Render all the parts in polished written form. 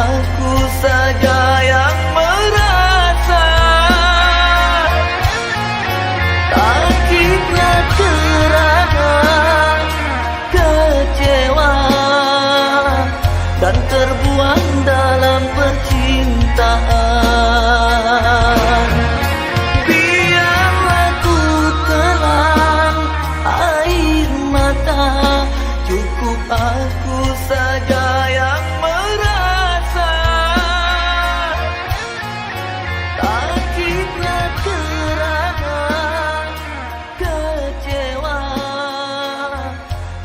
aku saja yang merasa sakitlah kerana kecewa dan terbuang dalam percintaan. Biarlah ku telan air mata, cukup aku saja yang merasa sakitlah kerana kecewa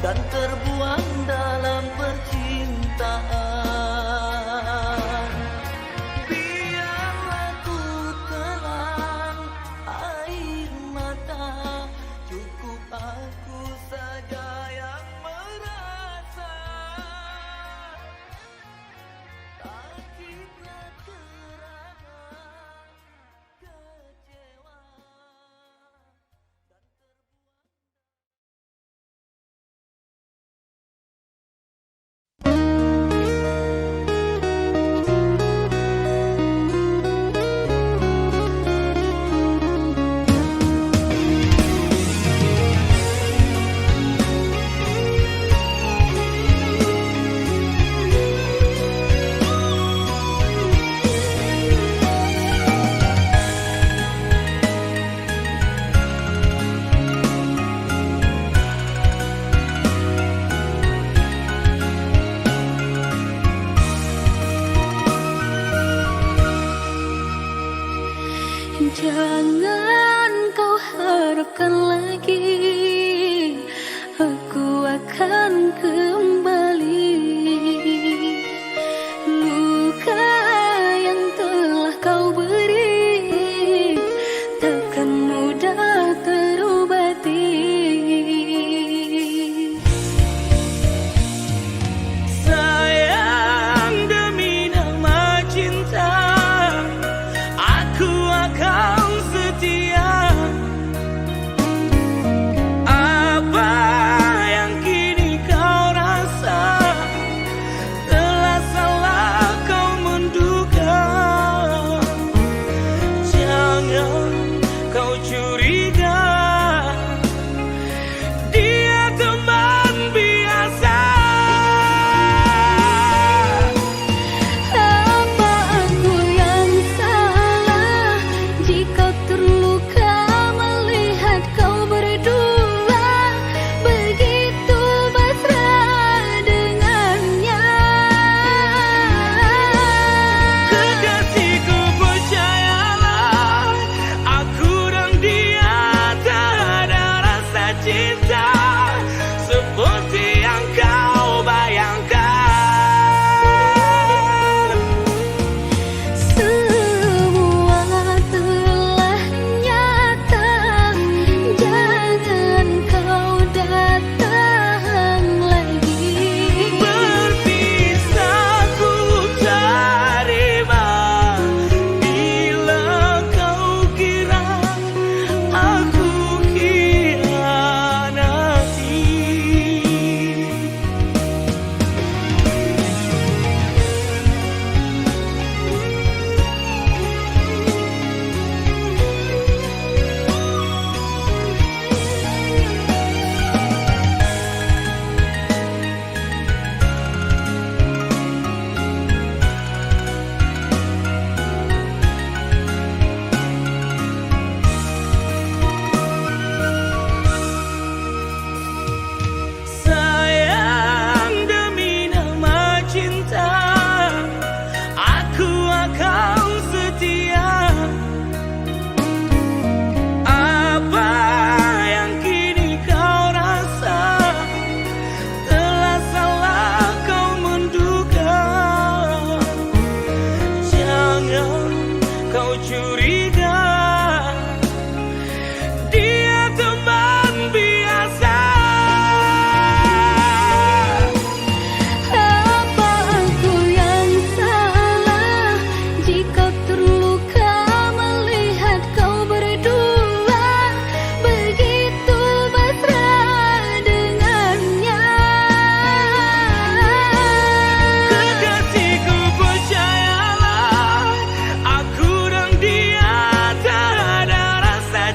dan terbuang dalam percintaan. Biarlah ku telan air mata, cukup aku saja yang merasa sakitlah kerana kecewa. Jangan kau harapkan lagi aku akan kembali. Luka yang telah kau beri takkan mudah terobati. Sayang, demi nama cinta aku akan setia. Apa yang kini kau rasa telah salah kau menduga. Jangan kau curiga, dia teman biasa. Apa aku yang salah jika terluka melihat kau berdua begitu mesra dengannya? Kekasihku, percayalah, aku dan dia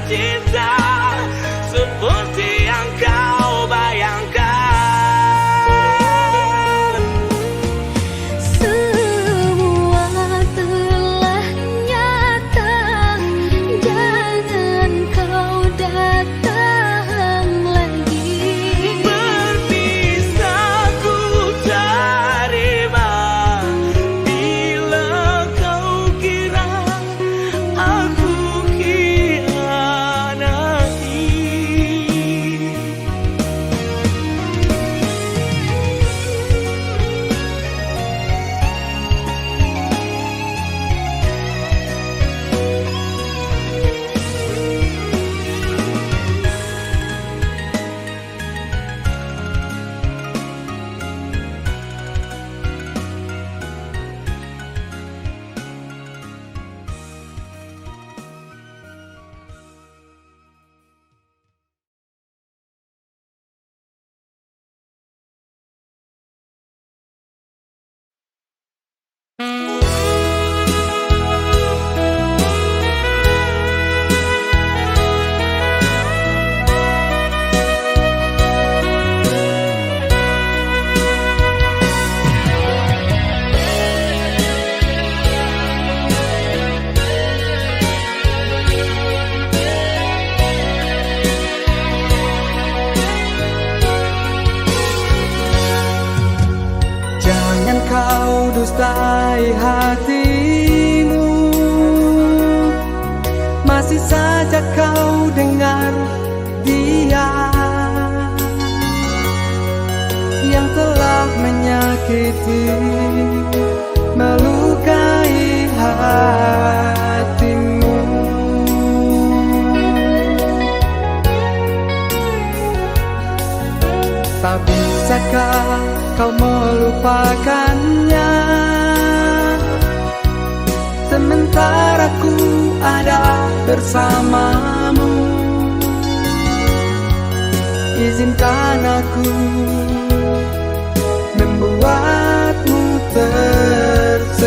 cinta seperti yang kau bayangkan. Semua telah nyata, jangan kau datang lagi. Berpisah ku terima bila kau kira aku khianati. Jangan kau dustai hatimu, masih saja kau dengar dia yang telah menyakiti, melukai hatimu. Tak bisakah kau melupakannya, sementara ku ada bersamamu. Izinkan aku membuatmu tersenyum.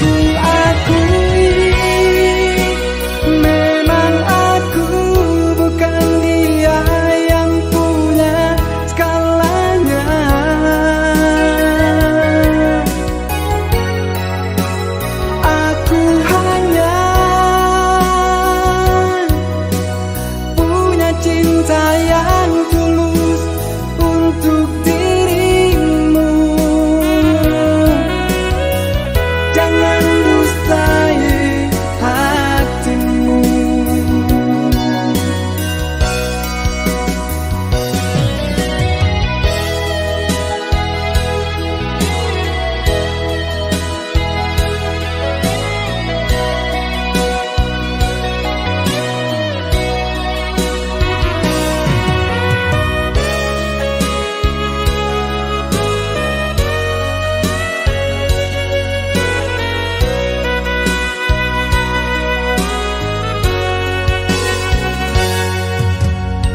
Ku akui memang aku bukan dia yang punya segalanya. Aku hanya punya cinta yang tulus untuk dirimu. Jangan dustai hatimu.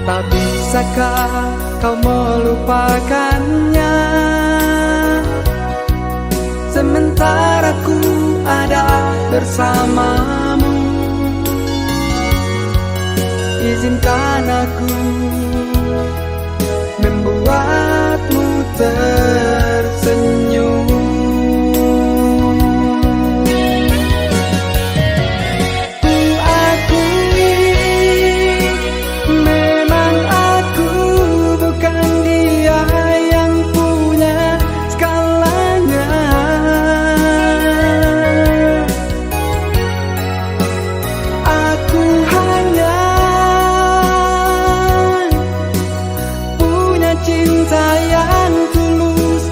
Tak bisakah kau melupakannya, sementara ku ada bersamamu. Izinkan aku membuatmu tersenyum. Ku akui memang aku bukan dia yang punya segalanya. Aku hanya punya cinta yang tulus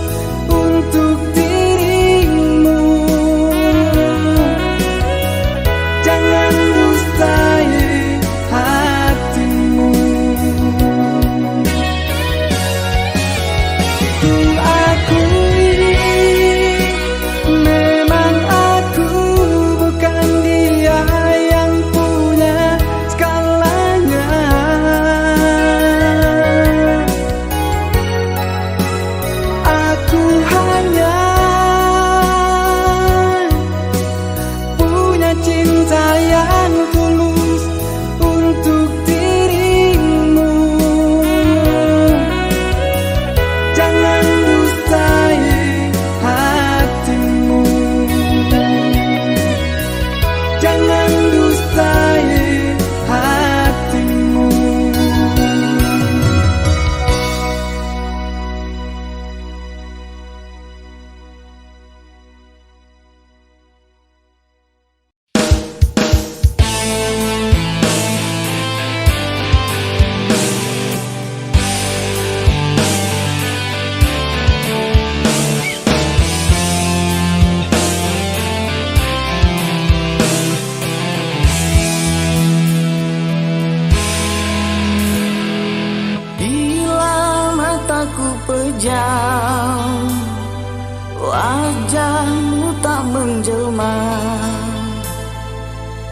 bersama.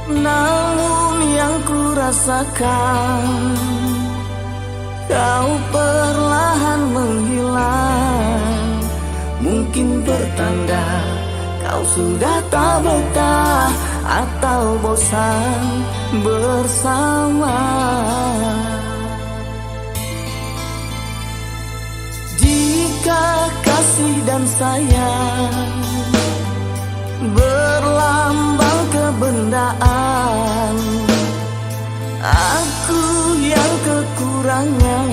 Namun yang ku rasakan, kau perlahan menghilang. Mungkin pertanda kau sudah tak betah atau bosan bersama. Jika kasih dan sayang berlambang kebendaan, aku yang kekurangan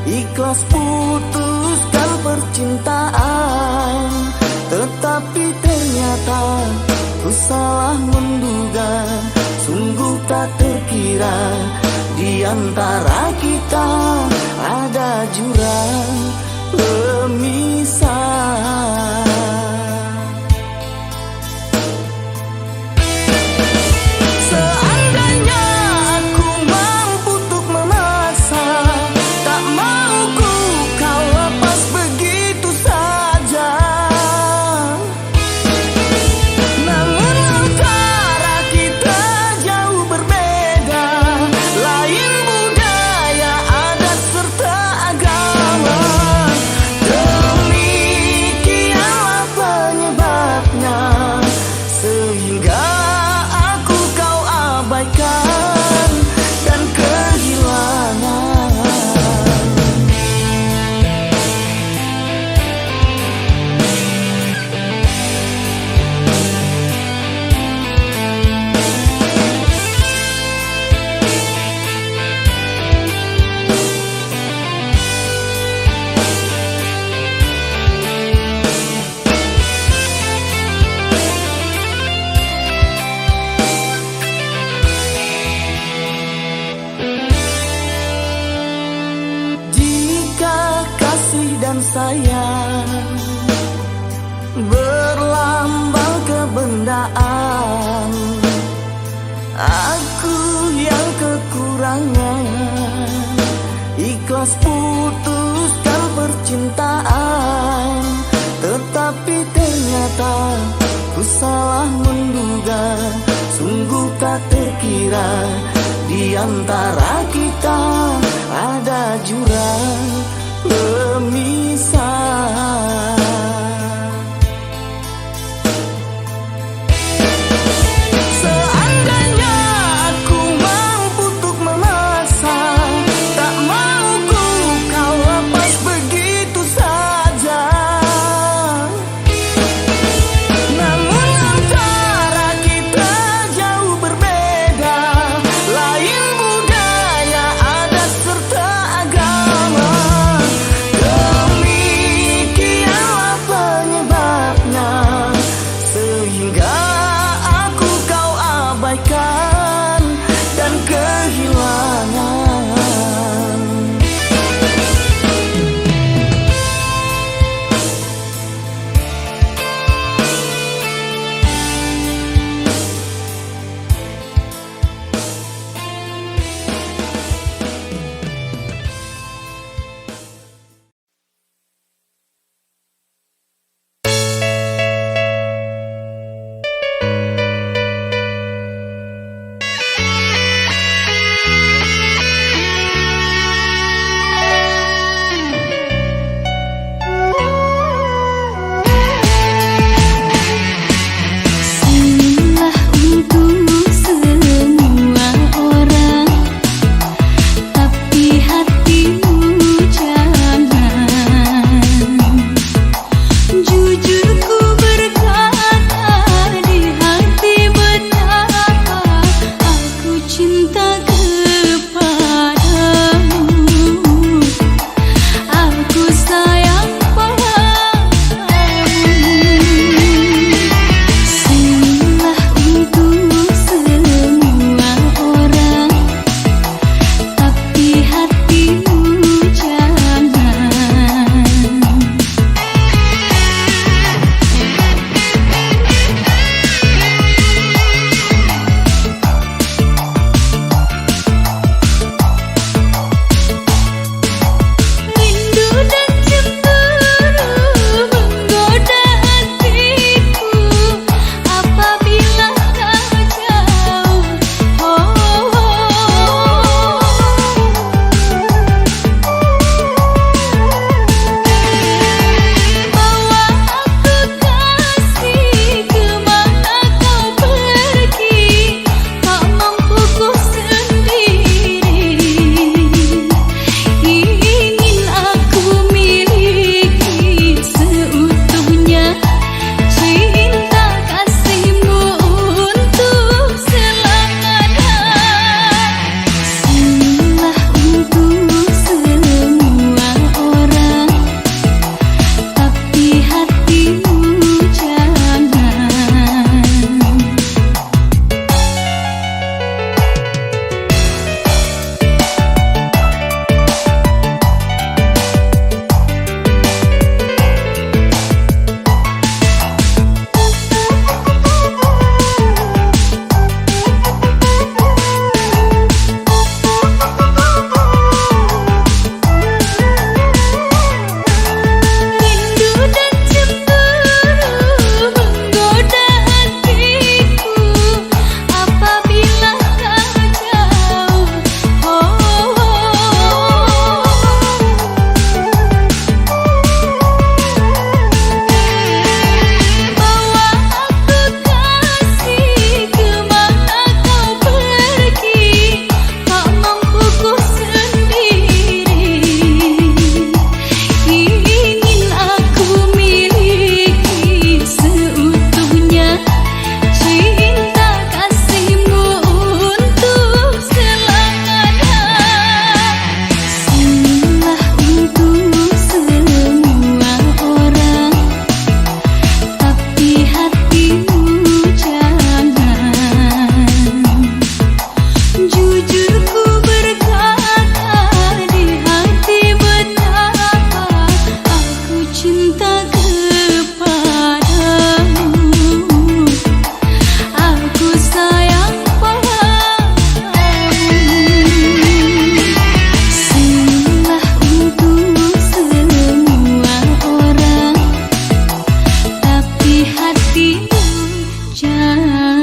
ikhlas putuskan percintaan. Tetapi ternyata ku salah menduga, sungguh tak terkira di antara kita ada jurang pemisah. Seandainya aku mampu untuk memaksa, tak mau ku kau lepas begitu saja. Namun antara kita jauh berbeda, lain budaya, adat serta agama. Demikianlah penyebabnya, sehingga aku kau abaikan dan kehilangan. Jika kasih dan sayang berlambang kebendaan, aku yang kekurangan ikhlas putuskan percintaan. Tetapi ternyata ku salah menduga, sungguh tak terkira di antara kita ada jurang pemisah. Seandainya aku mampu untuk memaksa, tak mau ku kau lepas begitu saja. Namun antara kita jauh berbeda, lain budaya, adat serta agama. Demikianlah jangan.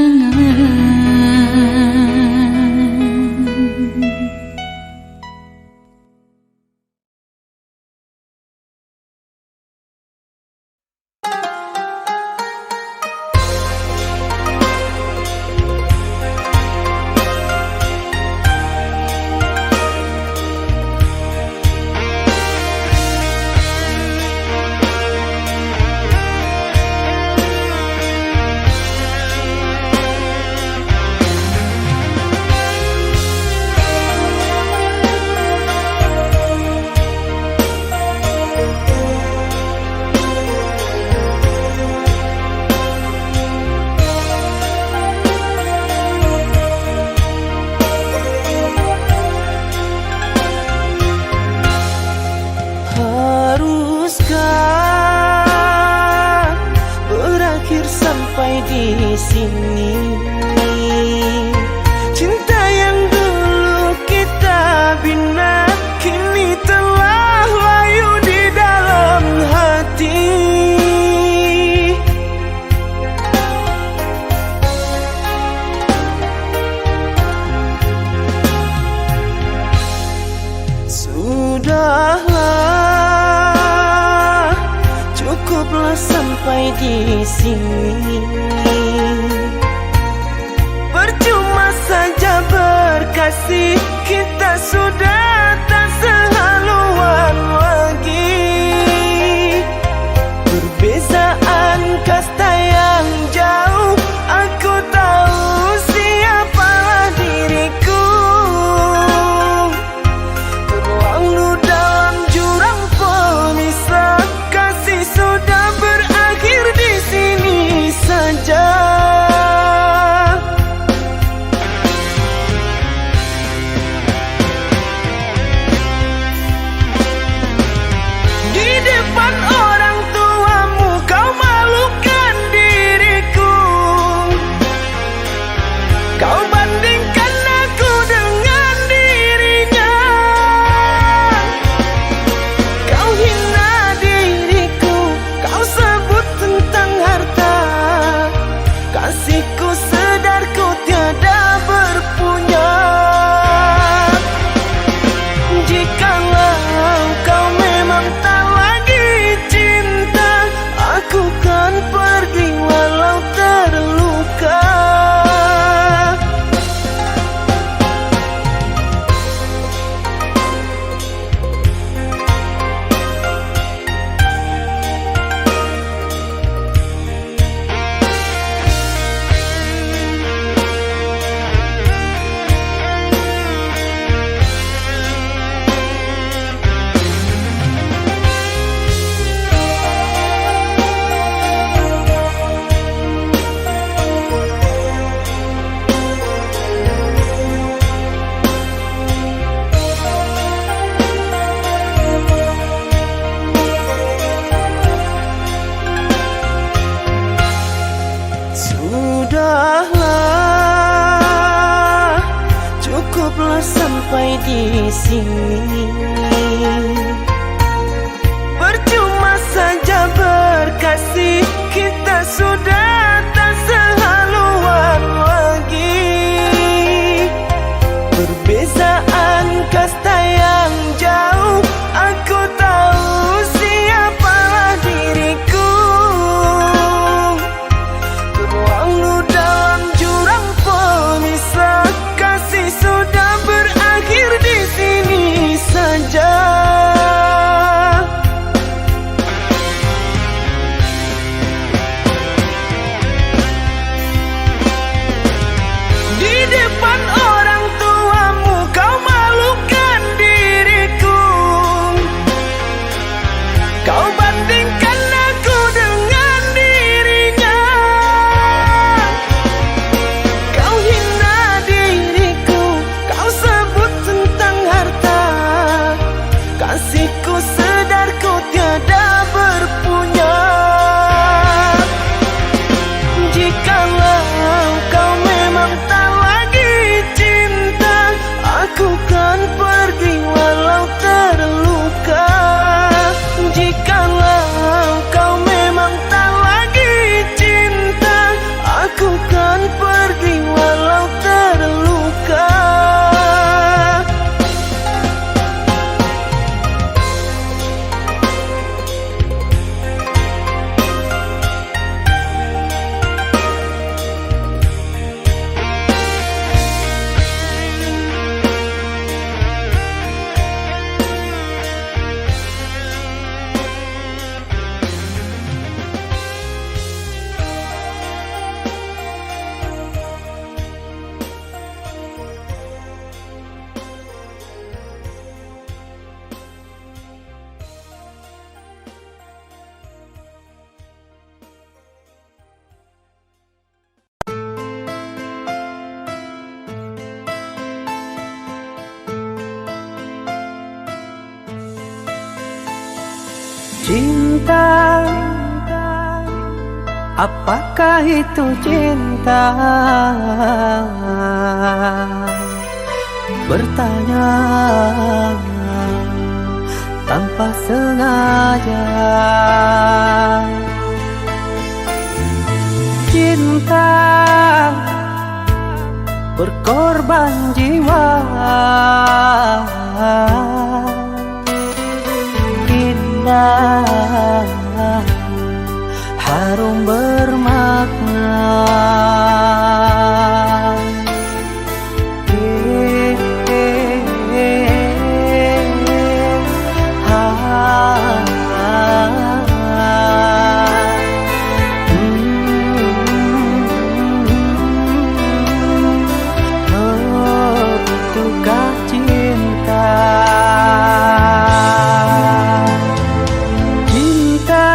Haruskah berakhir sampai di sini? Cinta yang dulu kita bina kini telah layu di dalam hati. Sudahlah, cukuplah sampai di sini. Percuma saja berkasih, kita sudah tak sehaluan lagi. Perbezaan kasta yang jauh, aku tahu siapalah diriku. Terlalu dalam jurang pemisah, kasih sudah berakhir di sini saja. Di depan orang tuamu kau malukan diriku. Kau bandingkan aku dengan dirinya. Kau hina diriku, kau sebut tentang harta. Kasihku sedarku tiada berpunya. Jikalau kau memang tak lagi cinta, aku kan pergi walau terluka. Sudahlah, cukuplah sampai di sini. Percuma saja berkasih, kita sudah tak sehaluan lagi. Perbezaan kasta yang jauh, aku tahu siapalah diriku. Terlalu dalam jurang pemisah, kasih sudah berakhir di sini saja. Cinta, apakah itu cinta? Bertanya tanpa sengaja. Cinta, berkorban jiwa. Indah, harum bermakna. Itukah cinta? Cinta,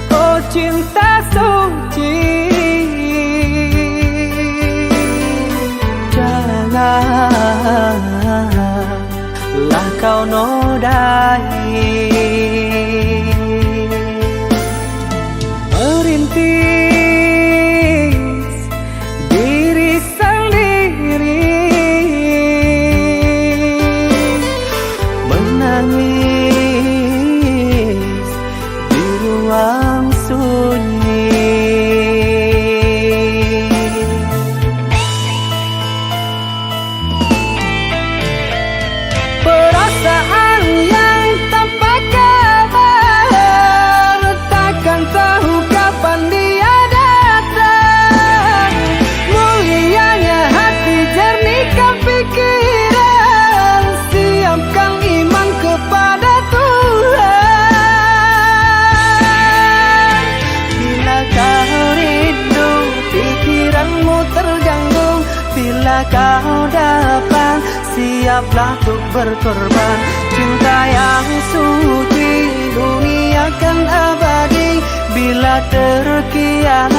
oh cinta suci, janganlah kau nodai. Merintis diri sendiri, menangis di ruang sunyi. Perasaan yang tanpa kabar, takkan tahu kapan dia datang. Mulianya hati, jernihkan pikiran, siapkan iman kepada Tuhan. Bila kau rindu, pikiranmu terganggu, bila kau dapat, siaplah untuk berkorban. Cinta yang suci, dunia kan abadi. Bila terkianat,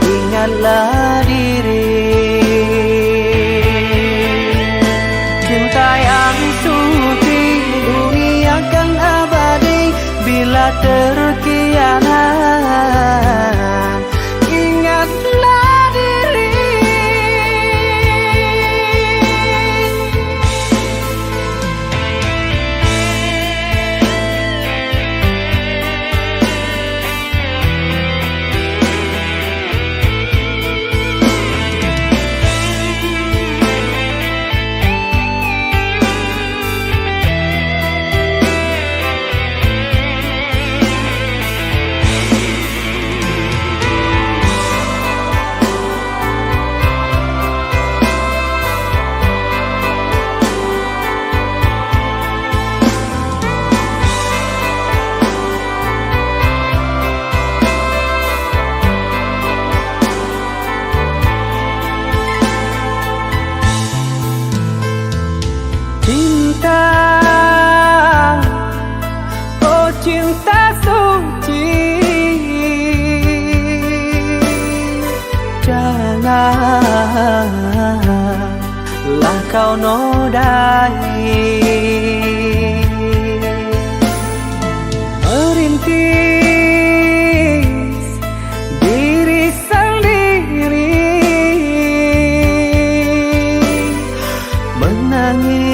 ingatlah diri. Cinta yang suci, dunia kan abadi. Bila terkianat, ingatlah diri. Cinta, oh cinta suci, janganlah kau nodai. Merintis diri sendiri, menangis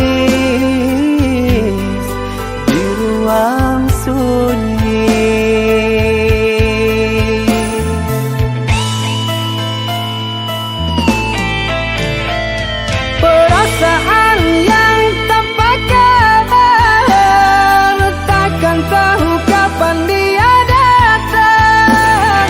di ruang sunyi. Perasaan yang tanpa kabar, takkan tahu kapan dia datang.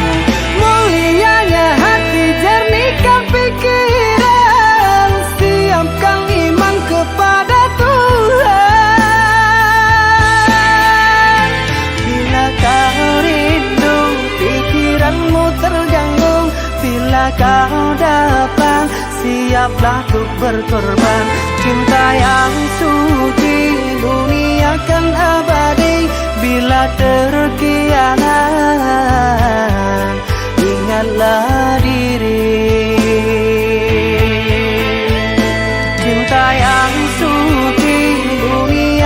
Mulianya hati, jernihkan pikiran, siapkan iman kepada Tuhan. Bila kau rindu, pikiranmu terganggu, bila kau dapat, siaplah untuk berkorban. Cinta yang suci, dunia kan abadi. Bila terkianat, ingatlah diri. Cinta yang suci, dunia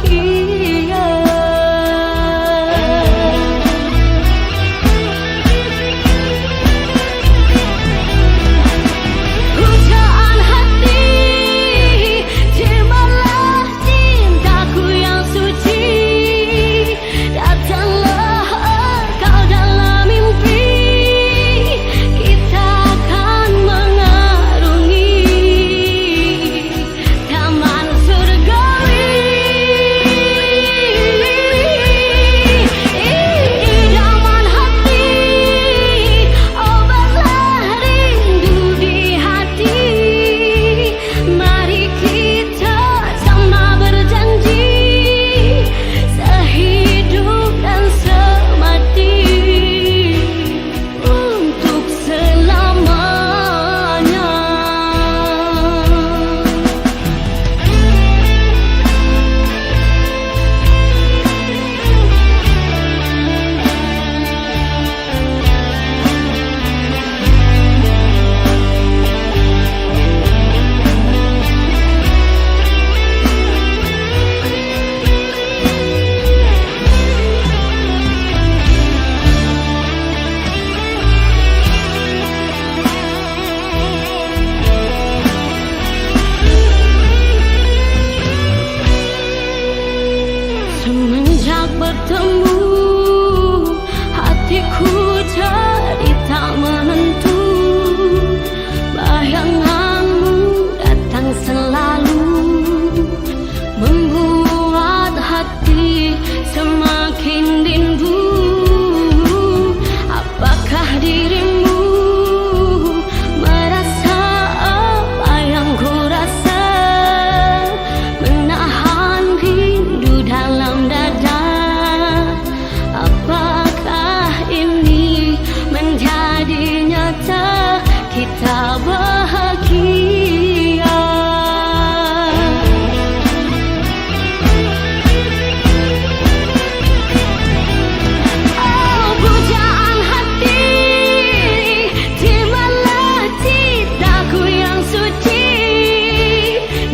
bahagia. Pujaan hati, terimalah cintaku yang suci. Datanglah kau dalam mimpi, kita akan mengarungi taman surgawi. Idaman hati, obatlah rindu di hati. Mari kita sama berjanji, sehidup dan semati, untuk selamanya. Semenjak bertemu, hatiku jadi tak menentu. Bayanganmu datang selalu, membuat hati semakin rindu. Apakah dirimu merasa apa yang ku rasa? Menahan rindu dalam dada. Apakah ini menjadi nyata, kita bahagia? Oh, pujaan hati, terimalah cintaku yang suci.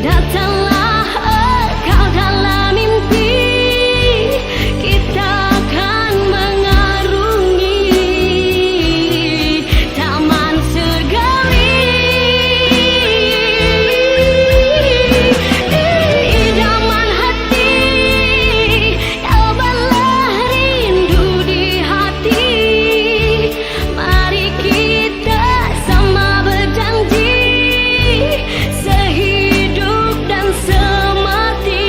Datanglah kau dalam mimpi, kita akan mengarungi taman surgawi. Idaman hati, obatlah rindu di hati. Mari kita sama berjanji, sehidup dan semati,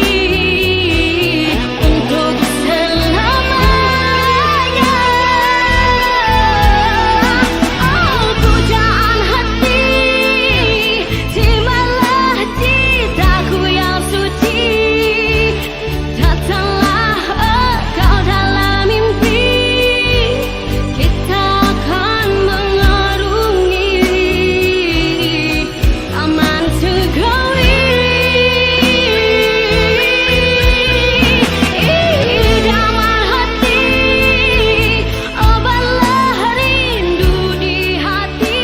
untuk selamanya. Oh, pujaan hati, terimalah cintaku yang suci. Datanglah kau dalam mimpi, kita akan mengarungi taman surgawi. Idaman hati, obatlah rindu di hati.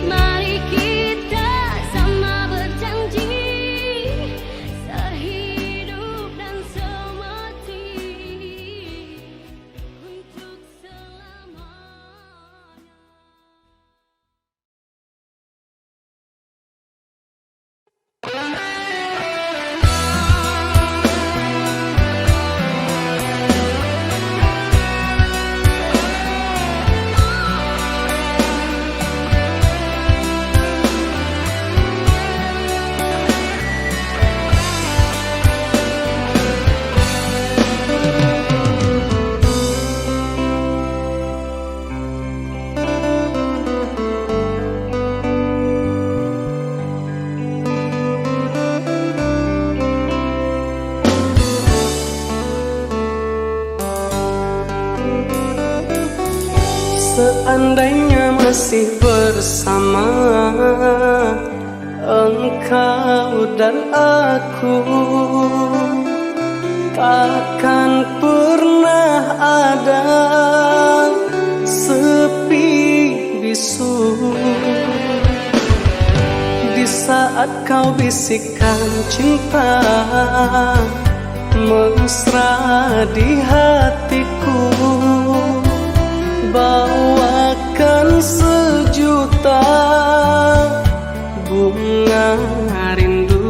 Mari kita sama berjanji, sehidup dan semati, untuk selamanya. Seandainya masih bersama engkau dan aku, takkan pernah ada sepi bisu. Di saat saat kau bisikkan cinta mesra di hatiku, bawakan sejuta bunga rindu.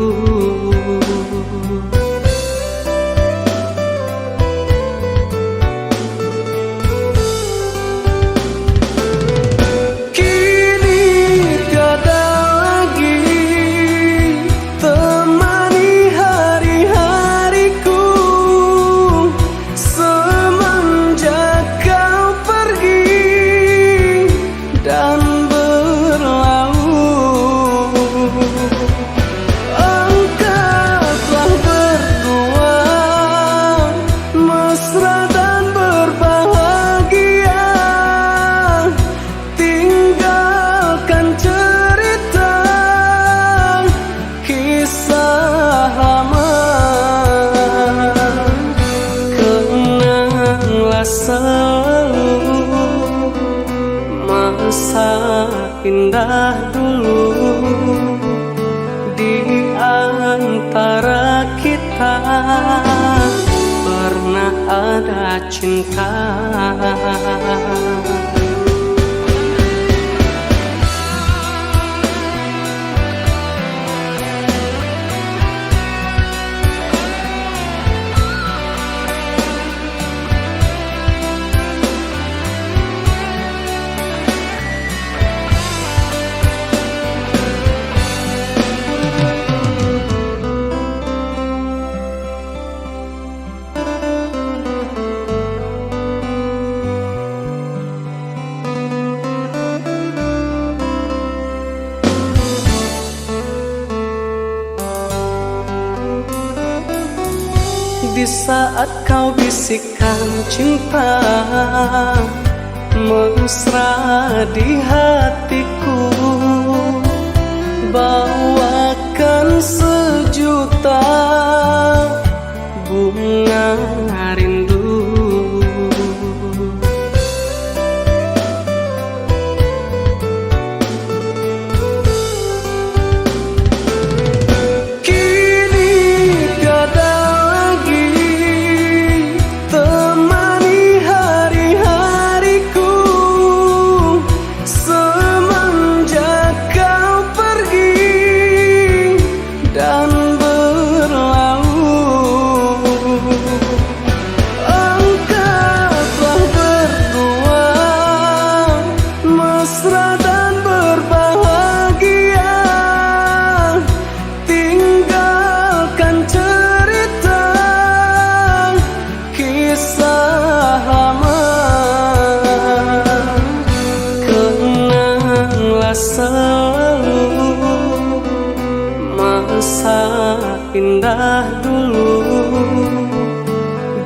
Masa indah dulu di antara kita, pernah ada cinta. Di saat kau bisikkan cinta mesra di hatiku, bawakan sejuta bunga rindu. Selalu masa indah dulu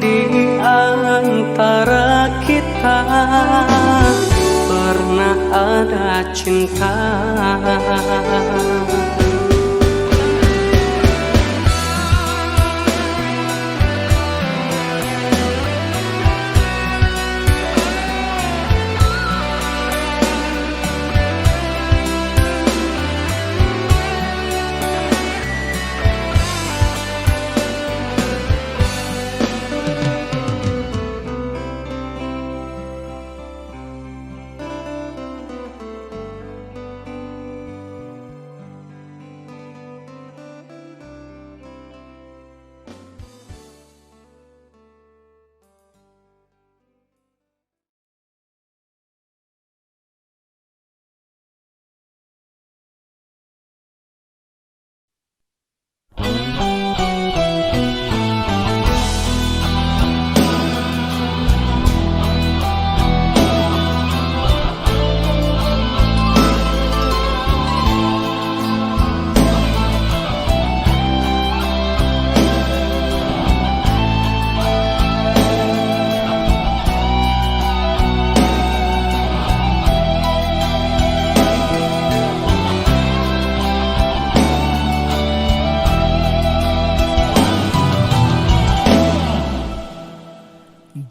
di antara kita, pernah ada cinta.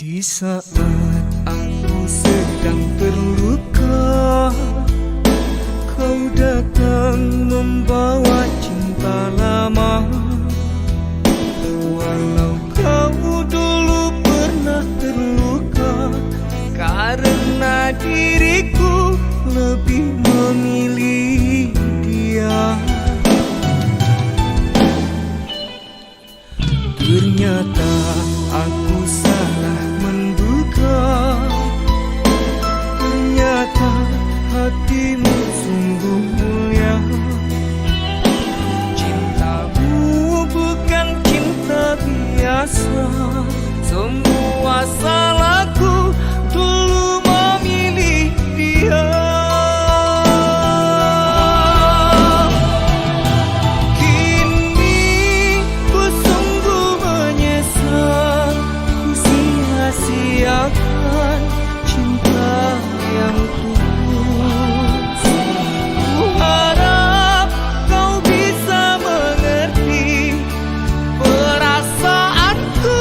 Di saat aku sedang terluka, kau datang membawa cinta. diriku lebih memilih dia. Ternyata aku salah menduga, ternyata hatimu sungguh mulia. Cintamu bukan cinta biasa, semua salahku dulu memilih dia. Kini ku sungguh menyesal, ku sia-siakan cinta yang tulus. Ku harap kau bisa mengerti perasaanku.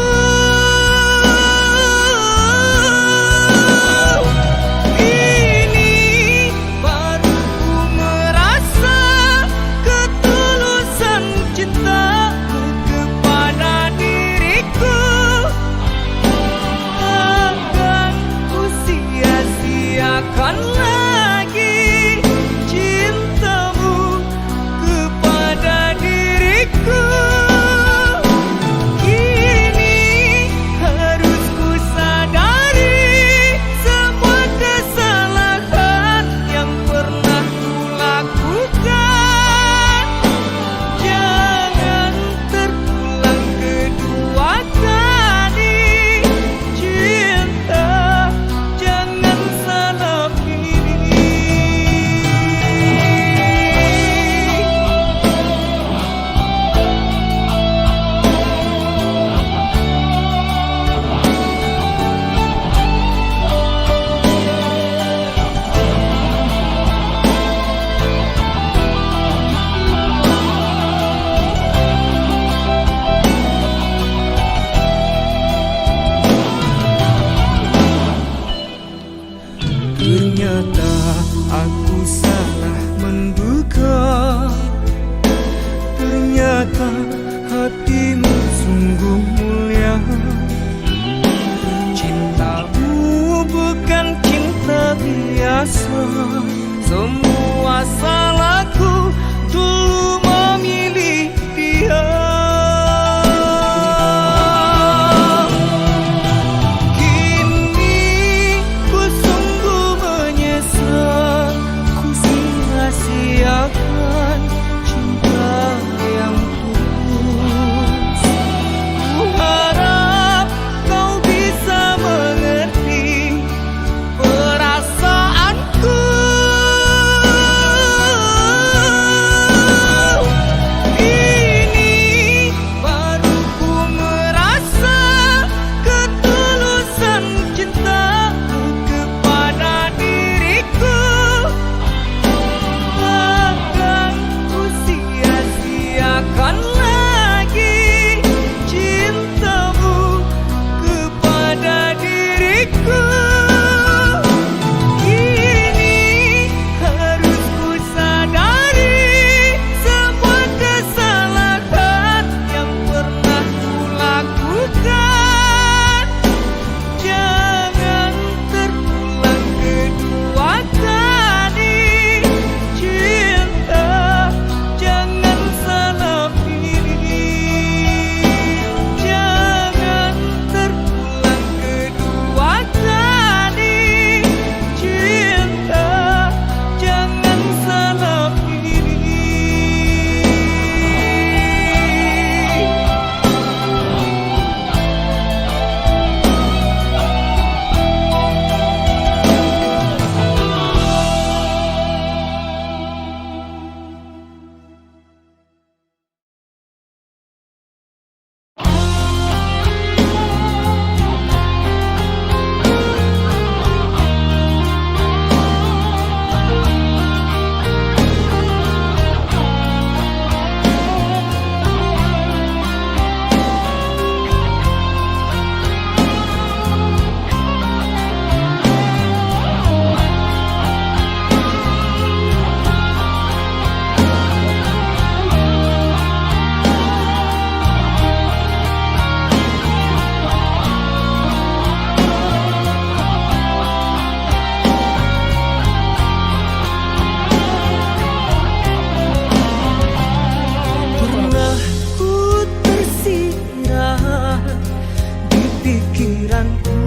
pikiranku.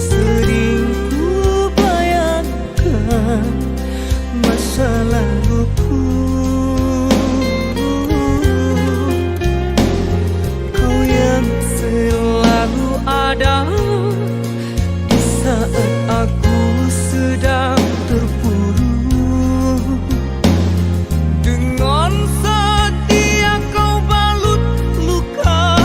Sering ku bayangkan masa laluku. Kau yang selalu ada di saat aku sedang terpuruk. Dengan setia kau balut luka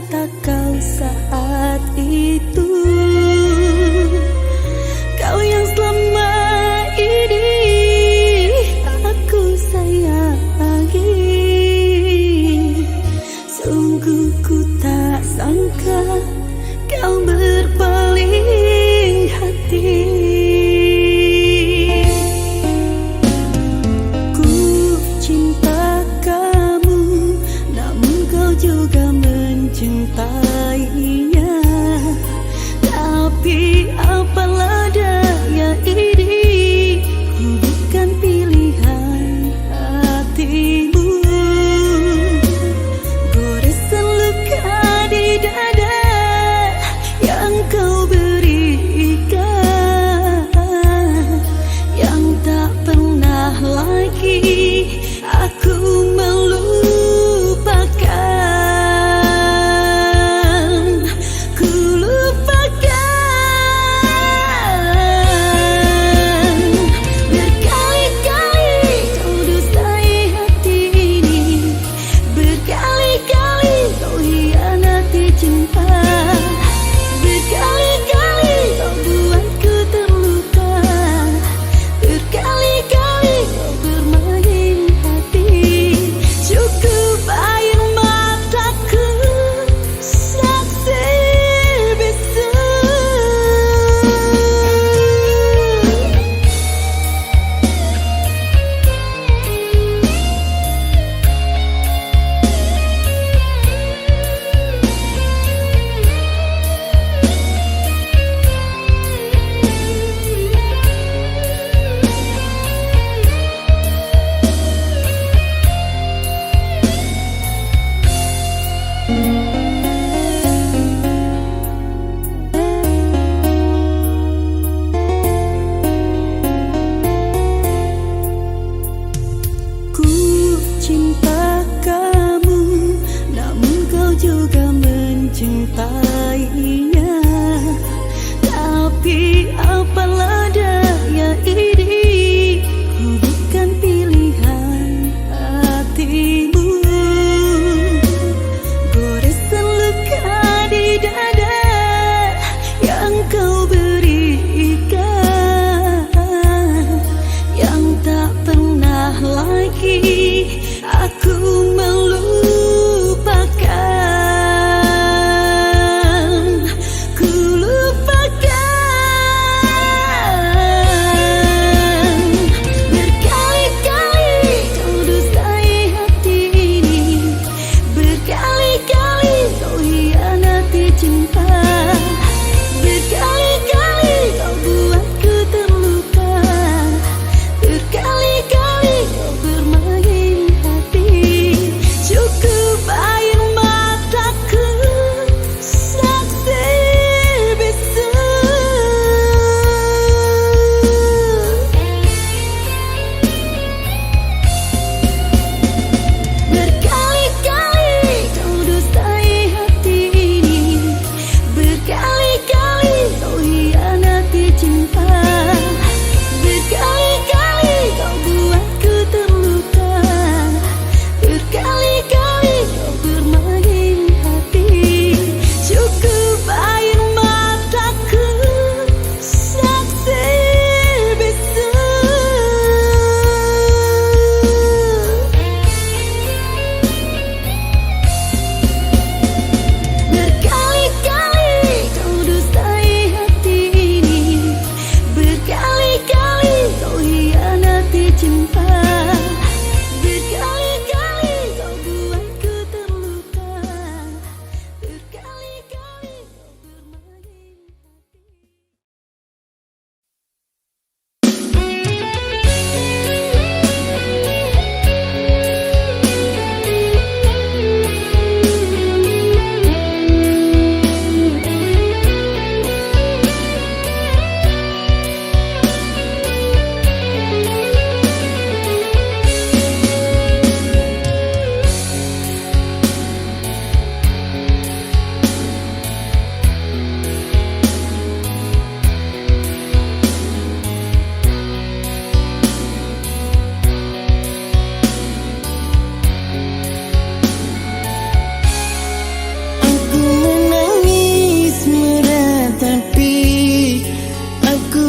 cinta kau saat itu. Kau yang selama ini aku sayangi. Sungguh ku tak sangka kau berpaling hati. Ku cinta kamu, namun kau juga mencintai.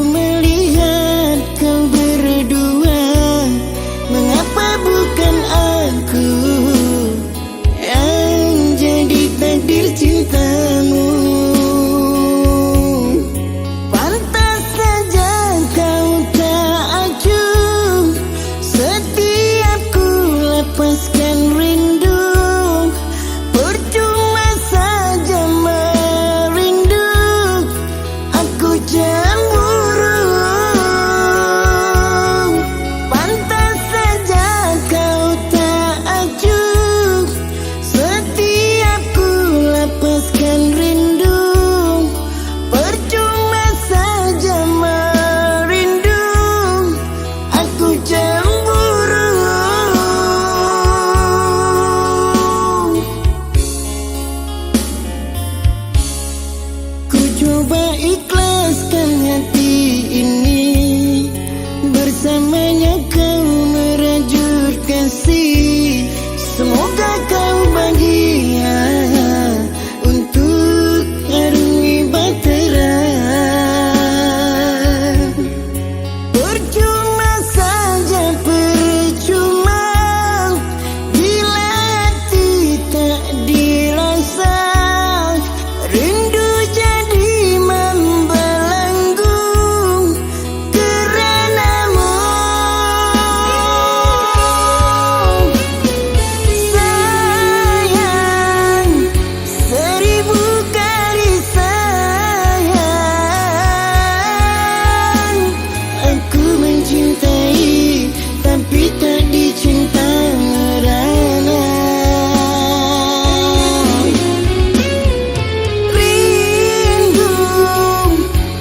melihat kau berdua, mengapa bukan aku yang jadi takdir cintamu? Pantas saja kau tak acuh setiap ku lepaskan rindu. Percuma saja merindu, aku cemburu. Pantas saja kau tak acuh setiap ku lepaskan rindu. Percuma saja merindu, aku cemburu. Ku coba ikhlaskan hati ini, bersamanya kau merajut kasih. Semoga kau bahagia untuk arungi bahtera. Percuma saja percuma bila hati tak dirasa. Rindu jadi membelenggu karenamu. Sayang, seribu kali sayang. Aku mencintai tapi tak dicinta merana. Rindu,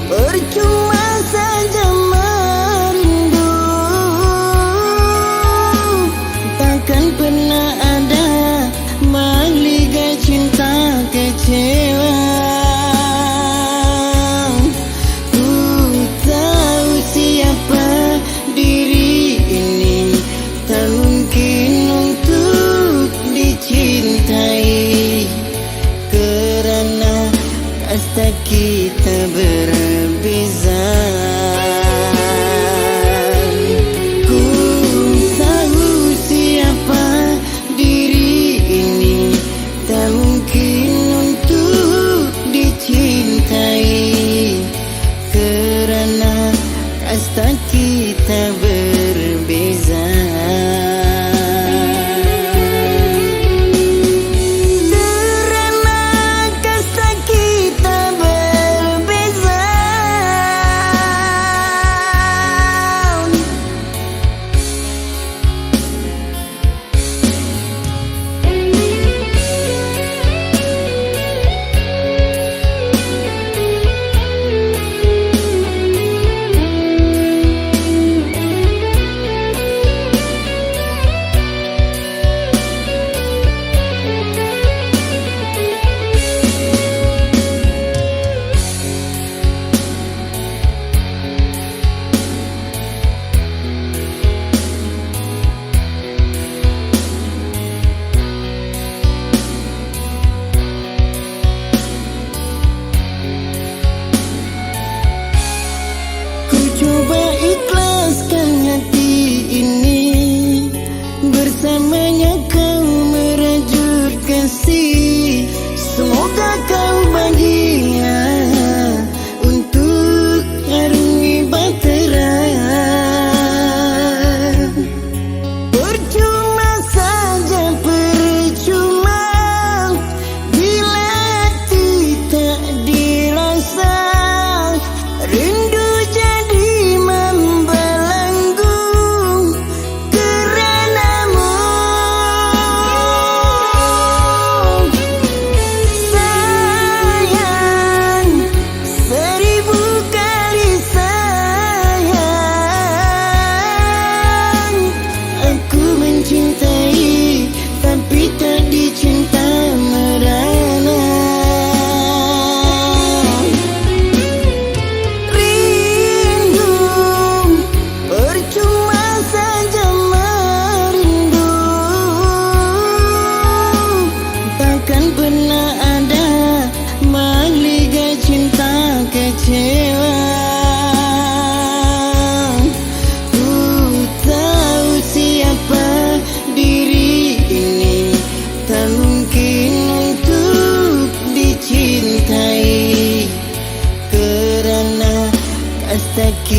percuma saja merindu. Takkan pernah ada maligai cinta kecewa. Ku tahu siapa diri ini, tak mungkin untuk dicintai kerana kasta kita berbeza. Ku tahu siapa diri ini, tak mungkin untuk dicintai kerana kasta kita berbeza. Kerana kasta kita berbeza.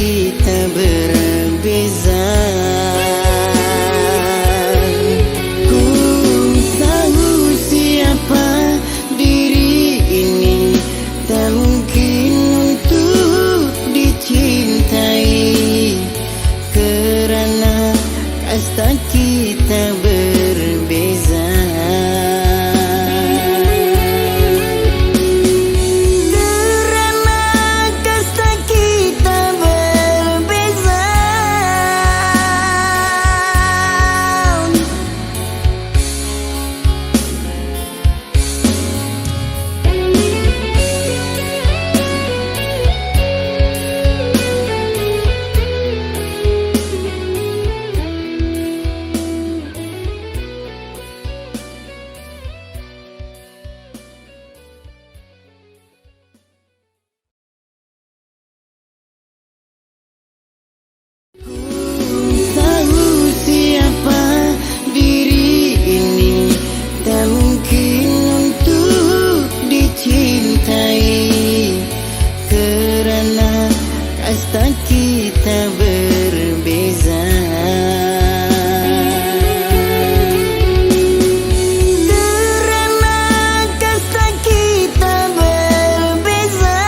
kita berbeza. Ku tahu siapa diri ini, tak mungkin untuk dicintai, kerana kasta kita berbeza. Kasta kita berbeza. Kerana kasta kita berbeza.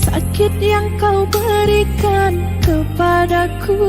Sakit yang kau berikan kepadaku,